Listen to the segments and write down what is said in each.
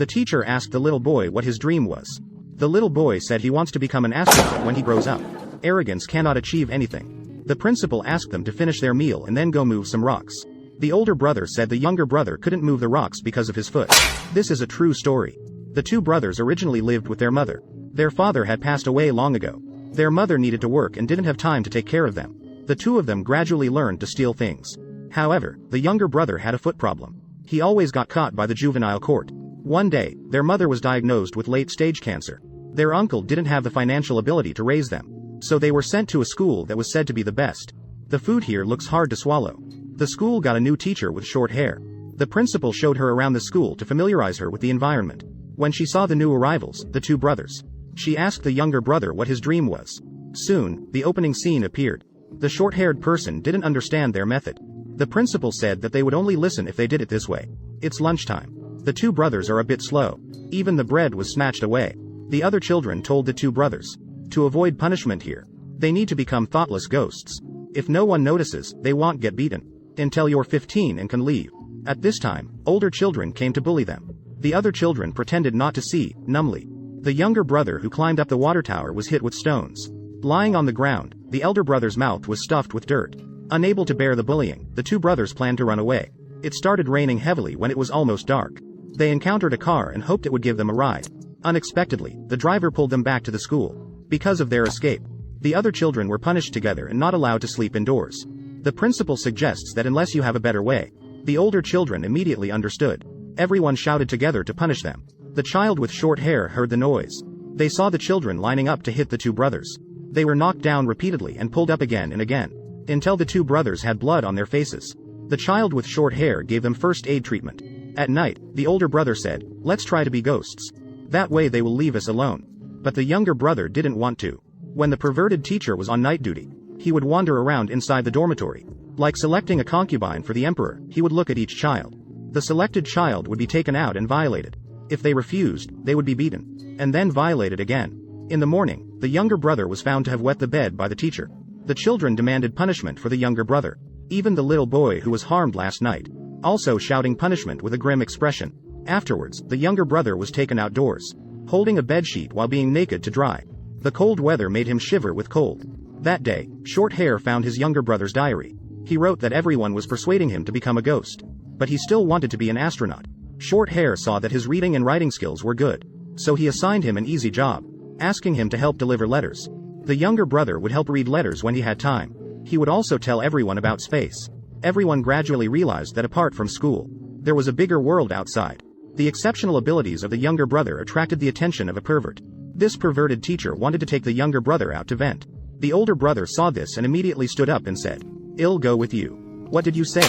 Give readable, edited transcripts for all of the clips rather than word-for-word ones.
The teacher asked the little boy what his dream was. The little boy said he wants to become an astronaut when he grows up. Arrogance cannot achieve anything. The principal asked them to finish their meal and then go move some rocks. The older brother said the younger brother couldn't move the rocks because of his foot. This is a true story. The two brothers originally lived with their mother. Their father had passed away long ago. Their mother needed to work and didn't have time to take care of them. The two of them gradually learned to steal things. However, the younger brother had a foot problem. He always got caught by the juvenile court. One day, their mother was diagnosed with late-stage cancer. Their uncle didn't have the financial ability to raise them. So they were sent to a school that was said to be the best. The food here looks hard to swallow. The school got a new teacher with short hair. The principal showed her around the school to familiarize her with the environment. When she saw the new arrivals, the two brothers, she asked the younger brother what his dream was. Soon, the opening scene appeared. The short-haired person didn't understand their method. The principal said that they would only listen if they did it this way. It's lunchtime. The two brothers are a bit slow. Even the bread was snatched away. The other children told the two brothers, to avoid punishment here, they need to become thoughtless ghosts. If no one notices, they won't get beaten. Until you're 15 and can leave. At this time, older children came to bully them. The other children pretended not to see, numbly. The younger brother who climbed up the water tower was hit with stones. Lying on the ground, the elder brother's mouth was stuffed with dirt. Unable to bear the bullying, the two brothers planned to run away. It started raining heavily when it was almost dark. They encountered a car and hoped it would give them a ride. Unexpectedly, the driver pulled them back to the school. Because of their escape, the other children were punished together and not allowed to sleep indoors. The principal suggests that unless you have a better way. The older children immediately understood. Everyone shouted together to punish them. The child with short hair heard the noise. They saw the children lining up to hit the two brothers. They were knocked down repeatedly and pulled up again and again, until the two brothers had blood on their faces. The child with short hair gave them first aid treatment. At night, the older brother said, "Let's try to be ghosts. That way they will leave us alone." But the younger brother didn't want to. When the perverted teacher was on night duty, he would wander around inside the dormitory. Like selecting a concubine for the emperor, he would look at each child. The selected child would be taken out and violated. If they refused, they would be beaten. And then violated again. In the morning, the younger brother was found to have wet the bed by the teacher. The children demanded punishment for the younger brother. Even the little boy who was harmed last night, also shouting punishment with a grim expression. Afterwards, the younger brother was taken outdoors, holding a bedsheet while being naked to dry. The cold weather made him shiver with cold. That day, Short Hair found his younger brother's diary. He wrote that everyone was persuading him to become a ghost. But he still wanted to be an astronaut. Short Hair saw that his reading and writing skills were good. So he assigned him an easy job, asking him to help deliver letters. The younger brother would help read letters when he had time. He would also tell everyone about space. Everyone gradually realized that apart from school, there was a bigger world outside. The exceptional abilities of the younger brother attracted the attention of a pervert. This perverted teacher wanted to take the younger brother out to vent. The older brother saw this and immediately stood up and said, "I'll go with you." "What did you say?"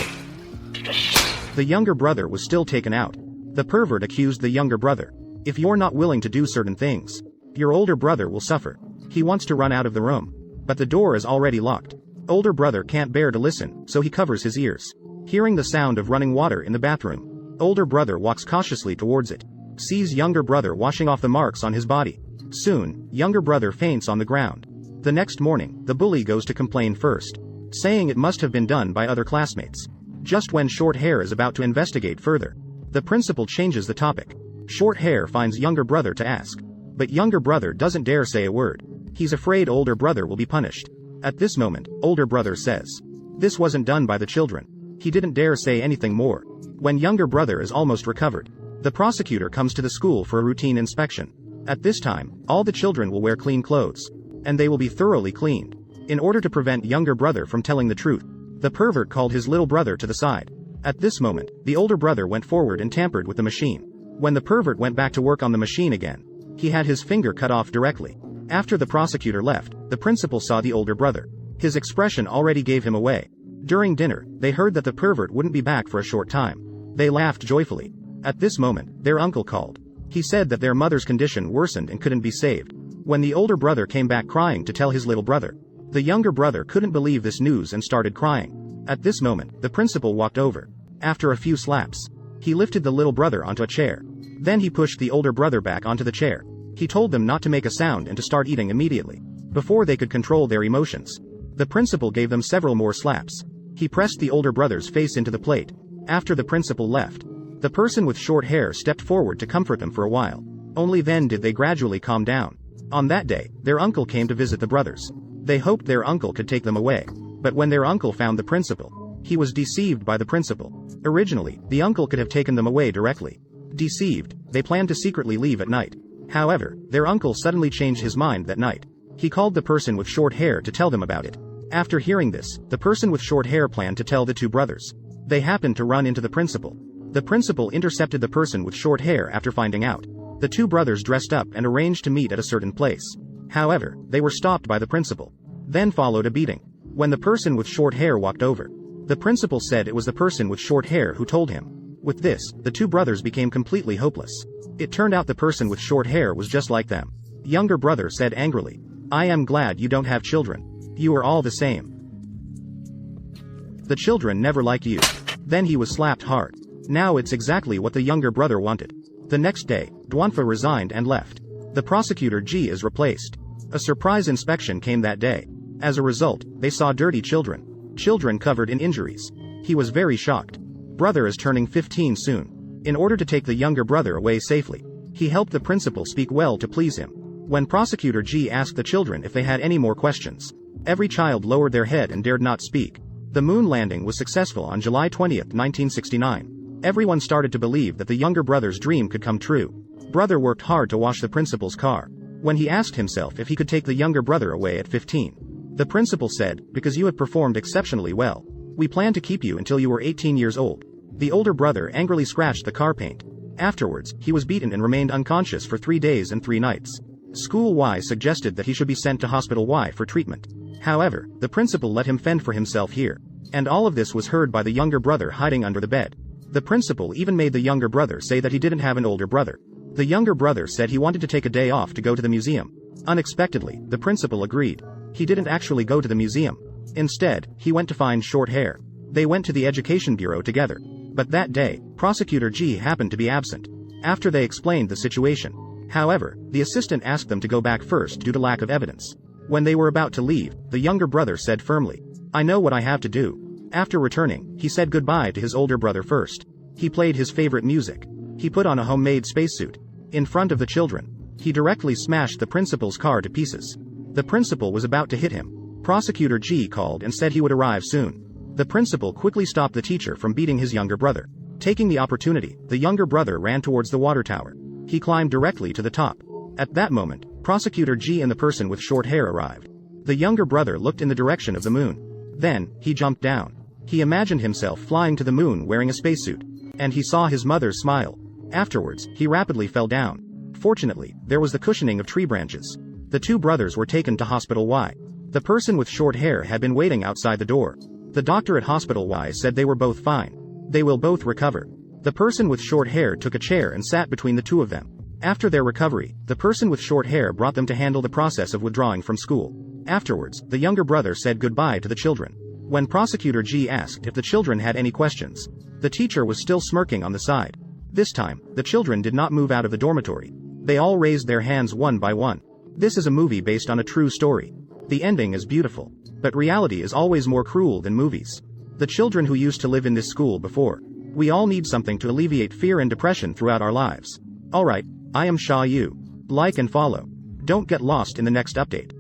The younger brother was still taken out. The pervert accused the younger brother. "If you're not willing to do certain things, your older brother will suffer." He wants to run out of the room, but the door is already locked. Older brother can't bear to listen, so he covers his ears. Hearing the sound of running water in the bathroom, older brother walks cautiously towards it. Sees younger brother washing off the marks on his body. Soon, younger brother faints on the ground. The next morning, the bully goes to complain first, saying it must have been done by other classmates. Just when Short Hair is about to investigate further, the principal changes the topic. Short Hair finds younger brother to ask, but younger brother doesn't dare say a word. He's afraid older brother will be punished. At this moment, older brother says, "This wasn't done by the children." He didn't dare say anything more. When younger brother is almost recovered, the prosecutor comes to the school for a routine inspection. At this time, all the children will wear clean clothes, and they will be thoroughly cleaned. In order to prevent younger brother from telling the truth, the pervert called his little brother to the side. At this moment, the older brother went forward and tampered with the machine. When the pervert went back to work on the machine again, he had his finger cut off directly. After the prosecutor left, the principal saw the older brother. His expression already gave him away. During dinner, they heard that the pervert wouldn't be back for a short time. They laughed joyfully. At this moment, their uncle called. He said that their mother's condition worsened and couldn't be saved. When the older brother came back crying to tell his little brother, the younger brother couldn't believe this news and started crying. At this moment, the principal walked over. After a few slaps, he lifted the little brother onto a chair. Then he pushed the older brother back onto the chair. He told them not to make a sound and to start eating immediately, before they could control their emotions. The principal gave them several more slaps. He pressed the older brother's face into the plate. After the principal left, The person with short hair stepped forward to comfort them for a while. Only then did they gradually calm down. On that day, their uncle came to visit the brothers. They hoped their uncle could take them away. But when their uncle found the principal, he was deceived by the principal. Originally, the uncle could have taken them away directly. Deceived, they planned to secretly leave at night. However, their uncle suddenly changed his mind that night. He called the person with short hair to tell them about it. After hearing this, the person with short hair planned to tell the two brothers. They happened to run into the principal. The principal intercepted the person with short hair after finding out. The two brothers dressed up and arranged to meet at a certain place. However, they were stopped by the principal. Then followed a beating. When the person with short hair walked over, the principal said it was the person with short hair who told him. With this, the two brothers became completely hopeless. It turned out the person with short hair was just like them. Younger brother said angrily, "I am glad you don't have children. You are all the same. The children never liked you." Then he was slapped hard. Now it's exactly what the younger brother wanted. The next day, Dwanfa resigned and left. The prosecutor G is replaced. A surprise inspection came that day. As a result, they saw dirty children. Children covered in injuries. He was very shocked. Brother is turning 15 soon. In order to take the younger brother away safely, he helped the principal speak well to please him. When prosecutor G asked the children if they had any more questions, every child lowered their head and dared not speak. The moon landing was successful on July 20, 1969. Everyone started to believe that the younger brother's dream could come true. Brother worked hard to wash the principal's car. When he asked himself if he could take the younger brother away at 15, the principal said, "Because you have performed exceptionally well. We plan to keep you until you were 18 years old." The older brother angrily scratched the car paint. Afterwards, he was beaten and remained unconscious for 3 days and 3 nights. School Y suggested that he should be sent to Hospital Y for treatment. However, the principal let him fend for himself here. And all of this was heard by the younger brother hiding under the bed. The principal even made the younger brother say that he didn't have an older brother. The younger brother said he wanted to take a day off to go to the museum. Unexpectedly, the principal agreed. He didn't actually go to the museum. Instead, he went to find short hair. They went to the education bureau together. But that day, prosecutor G happened to be absent. After they explained the situation. However, the assistant asked them to go back first due to lack of evidence. When they were about to leave, the younger brother said firmly, "I know what I have to do." After returning, he said goodbye to his older brother first. He played his favorite music. He put on a homemade spacesuit. In front of the children, he directly smashed the principal's car to pieces. The principal was about to hit him. Prosecutor G called and said he would arrive soon. The principal quickly stopped the teacher from beating his younger brother. Taking the opportunity, the younger brother ran towards the water tower. He climbed directly to the top. At that moment, Prosecutor G and the person with short hair arrived. The younger brother looked in the direction of the moon. Then, he jumped down. He imagined himself flying to the moon wearing a spacesuit. And he saw his mother's smile. Afterwards, he rapidly fell down. Fortunately, there was the cushioning of tree branches. The two brothers were taken to Hospital Y. The person with short hair had been waiting outside the door. The doctor at Hospital Y said they were both fine. They will both recover. The person with short hair took a chair and sat between the two of them. After their recovery, the person with short hair brought them to handle the process of withdrawing from school. Afterwards, the younger brother said goodbye to the children. When Prosecutor G asked if the children had any questions, the teacher was still smirking on the side. This time, the children did not move out of the dormitory. They all raised their hands one by one. This is a movie based on a true story. The ending is beautiful. But reality is always more cruel than movies. The children who used to live in this school before. We all need something to alleviate fear and depression throughout our lives. Alright, I am Sha Yu. Like and follow. Don't get lost in the next update.